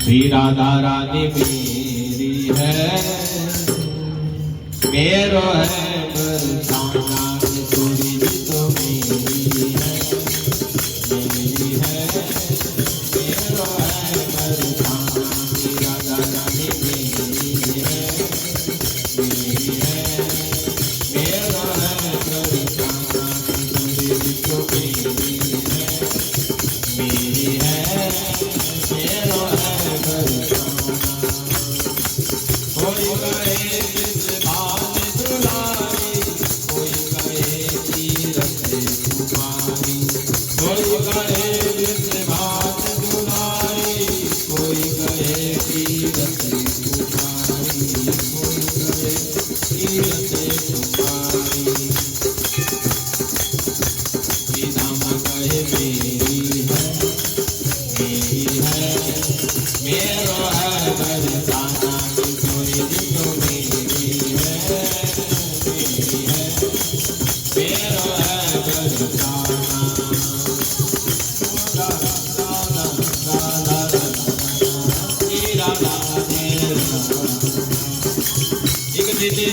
श्री राधा रानी मेरी है, मेरो है बरसाना पूरी तो मेरी है, मेरी है, मेरो है बरसाना श्री राधा रानी मेरी है, मेरी है, मेरो है बरसाना पूरी तो मेरी है, मेरी है, मेरो है बरसाना। कोई कहे विद्वान दुलारी, कोई कहे तीरथ कुमारी, कोई कहे विद्वान दुलारी, कोई कहे तीरथ कुमारी, कोई कहे तीरथ कुमारी। श्री राम कहे मेरी है, मेरी है, मेरो है बरसाना किशोरी तो मेरी है, मेरी है, मेरो है बरसाना। एक दीदी